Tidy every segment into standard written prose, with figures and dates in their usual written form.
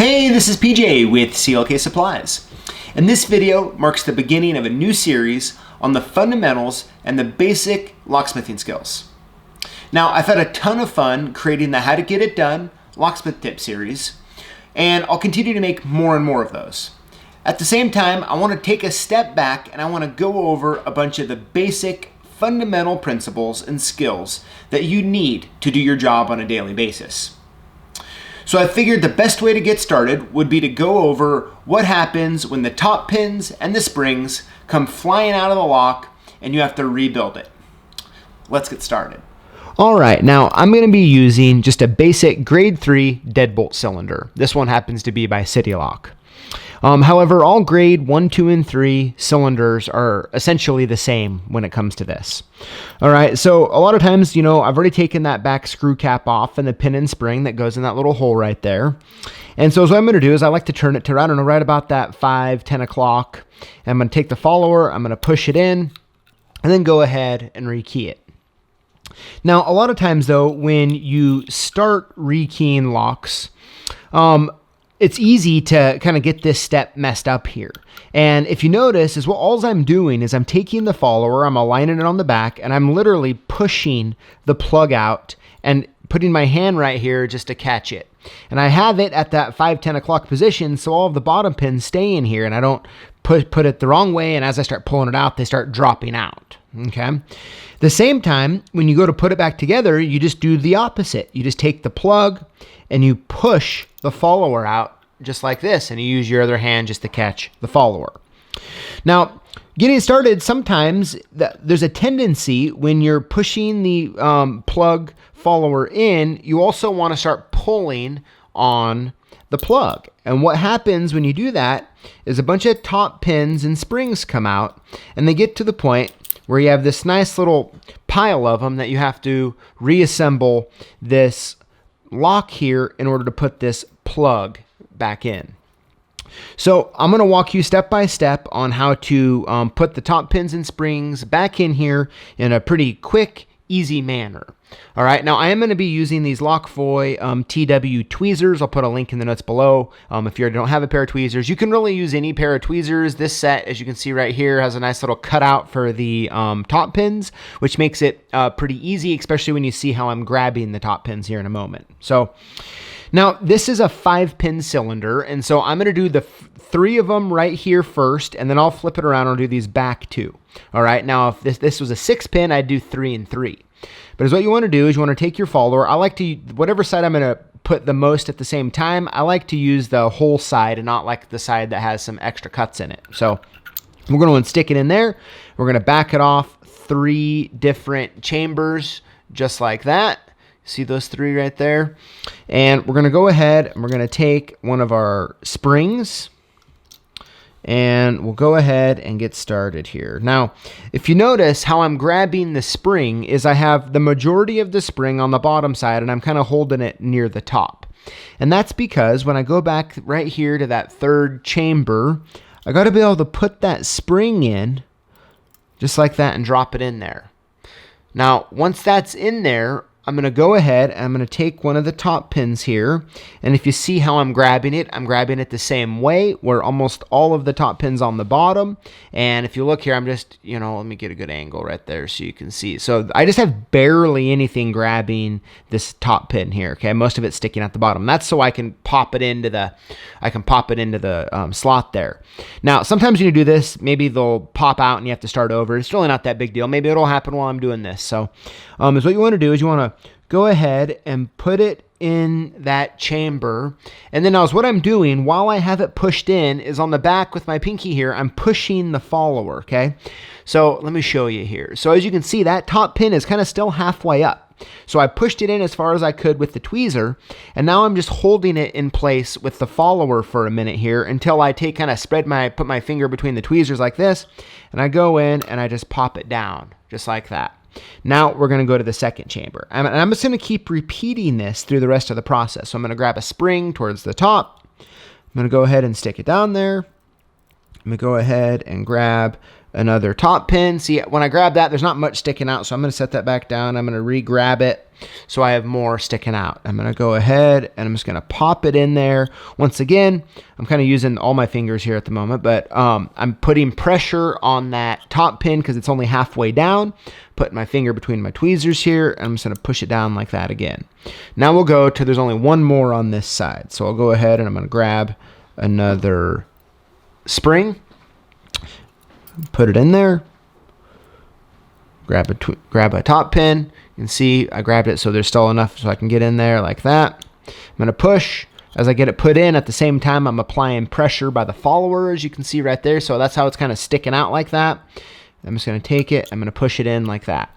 Hey, this is PJ with CLK Supplies, and this video marks the beginning of a new series on the fundamentals and the basic locksmithing skills. Now, I've had a ton of fun creating the How to Get It Done Locksmith Tip series, and I'll continue to make more and more of those. At the same time, I want to take a step back and I want to go over a bunch of the basic fundamental principles and skills that you need to do your job on a daily basis. So I figured the best way to get started would be to go over what happens when the top pins and the springs come flying out of the lock and you have to rebuild it. Let's get started. All right, now I'm going to be using just a basic grade 3 deadbolt cylinder. This one happens to be by City Lock. However, all grade 1, 2, and 3 cylinders are essentially the same when it comes to this. All right, so a lot of times, I've already taken that back screw cap off and the pin and spring that goes in that little hole right there. And so what I'm going to do is I like to turn it to, right about that 5, 10 o'clock. And I'm going to take the follower, I'm going to push it in, and then go ahead and rekey it. Now, a lot of times, though, when you start rekeying locks, it's easy to kind of get this step messed up here. And if you notice, is what all I'm doing is I'm taking the follower, I'm aligning it on the back, and I'm literally pushing the plug out and putting my hand right here just to catch it. And I have it at that 5, 10 o'clock position, so all of the bottom pins stay in here, and I don't put it the wrong way, and as I start pulling it out, they start dropping out. Okay. The same time, when you go to put it back together, you just do the opposite. You just take the plug and you push the follower out just like this, and you use your other hand just to catch the follower. Now, getting started, sometimes there's a tendency when you're pushing the plug follower in, you also want to start pulling on the plug. And what happens when you do that is a bunch of top pins and springs come out, and they get to the point where you have this nice little pile of them that you have to reassemble this lock here in order to put this plug back in. So I'm going to walk you step by step on how to put the top pins and springs back in here in a pretty quick, easy manner. All right, now I am going to be using these Lockfoy TW tweezers. I'll put a link in the notes below. If you don't have a pair of tweezers, you can really use any pair of tweezers. This set, as you can see right here, has a nice little cutout for the top pins, which makes it pretty easy, especially when you see how I'm grabbing the top pins here in a moment. So now this is a 5-pin cylinder, and so I'm going to do the 3 of them right here first, and then I'll flip it around and I'll do these back 2. All right, now if this was a 6-pin, I'd do 3 and 3. But as what you want to do is you want to take your follower. I like to, whatever side I'm going to put the most at the same time, I like to use the whole side and not like the side that has some extra cuts in it. So we're going to stick it in there. We're going to back it off 3 different chambers just like that. See those 3 right there? And we're going to go ahead and we're going to take one of our springs, and we'll go ahead and get started here. Now, if you notice how I'm grabbing the spring is I have the majority of the spring on the bottom side, and I'm kind of holding it near the top. And that's because when I go back right here to that 3rd chamber, I got to be able to put that spring in just like that and drop it in there. Now, once that's in there, I'm going to go ahead and I'm going to take one of the top pins here, and if you see how I'm grabbing it the same way, where almost all of the top pins on the bottom. And if you look here, I'm just, let me get a good angle right there so you can see. So I just have barely anything grabbing this top pin here, okay? Most of it's sticking at the bottom. That's so I can pop it into the, slot there. Now, sometimes when you do this, maybe they'll pop out and you have to start over. It's really not that big deal. Maybe it'll happen while I'm doing this. So is what you want to do is you want to go ahead and put it in that chamber. And then now what I'm doing while I have it pushed in is on the back with my pinky here, I'm pushing the follower, okay? So let me show you here. So as you can see, that top pin is kind of still halfway up. So I pushed it in as far as I could with the tweezer, and now I'm just holding it in place with the follower for a minute here until I put my finger between the tweezers like this, and I go in and I just pop it down just like that. Now we're going to go to the 2nd chamber. And I'm just going to keep repeating this through the rest of the process. So I'm going to grab a spring towards the top. I'm going to go ahead and stick it down there. I'm going to go ahead and grab another top pin. See, when I grab that, there's not much sticking out, so I'm going to set that back down. I'm going to re-grab it so I have more sticking out. I'm going to go ahead and I'm just going to pop it in there. Once again, I'm kind of using all my fingers here at the moment, but I'm putting pressure on that top pin because it's only halfway down. Put my finger between my tweezers here, and I'm just going to push it down like that again. Now we'll go to, there's only one more on this side. So I'll go ahead and I'm going to grab another spring, put it in there, grab a top pin. You can see I grabbed it so there's still enough so I can get in there like that. I'm going to push. As I get it put in, at the same time I'm applying pressure by the follower, as you can see right there. So that's how it's kind of sticking out like that. I'm just going to take it, I'm going to push it in like that.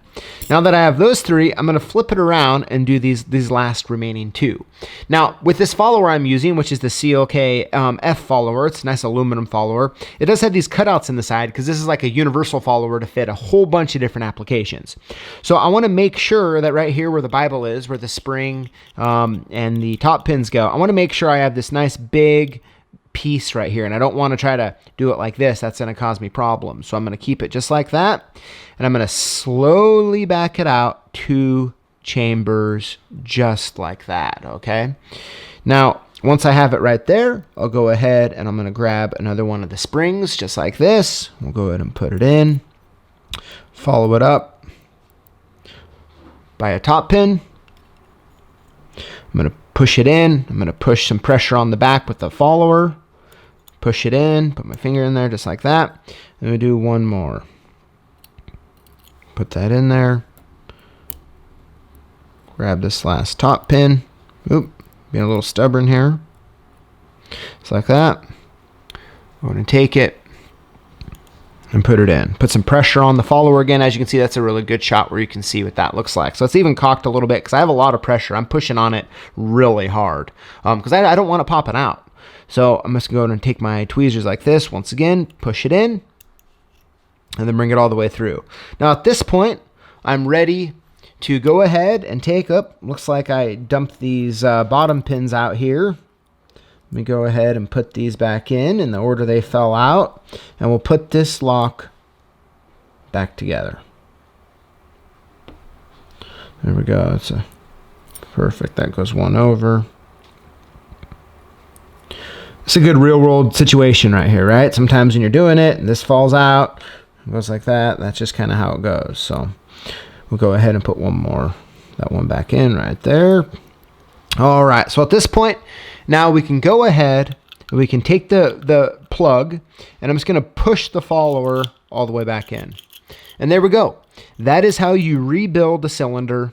Now that I have those three, I'm going to flip it around and do these last remaining two. Now, with this follower I'm using, which is the CLK F follower, it's a nice aluminum follower. It does have these cutouts in the side because this is like a universal follower to fit a whole bunch of different applications. So I want to make sure that right here where the Bible is, where the spring and the top pins go, I want to make sure I have this nice big piece right here, and I don't want to try to do it like this. That's going to cause me problems. So I'm going to keep it just like that, and I'm going to slowly back it out 2 chambers just like that. Okay, now once I have it right there, I'll go ahead and I'm going to grab another one of the springs just like this. We'll go ahead and put it in, follow it up by a top pin. I'm going to push it in. I'm going to push some pressure on the back with the follower. Push it in. Put my finger in there just like that. And we do one more. Put that in there. Grab this last top pin. Oop, being a little stubborn here. Just like that. I'm going to take it and put it in. Put some pressure on the follower again. As you can see, that's a really good shot where you can see what that looks like. So it's even cocked a little bit because I have a lot of pressure. I'm pushing on it really hard because I don't want it popping out. So I'm just going to go and take my tweezers like this. Once again, push it in and then bring it all the way through. Now at this point, I'm ready to go ahead and take up. Looks like I dumped these bottom pins out here. Let me go ahead and put these back in the order they fell out, and we'll put this lock back together. There we go. It's a perfect. That goes one over. It's a good real world situation right here, right? Sometimes when you're doing it and this falls out, it goes like that. That's just kind of how it goes. So we'll go ahead and put one more, that one back in right there. All right. So at this point, now we can go ahead and we can take the plug, and I'm just going to push the follower all the way back in. And there we go. That is how you rebuild the cylinder.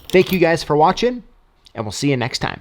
Thank you guys for watching, and we'll see you next time.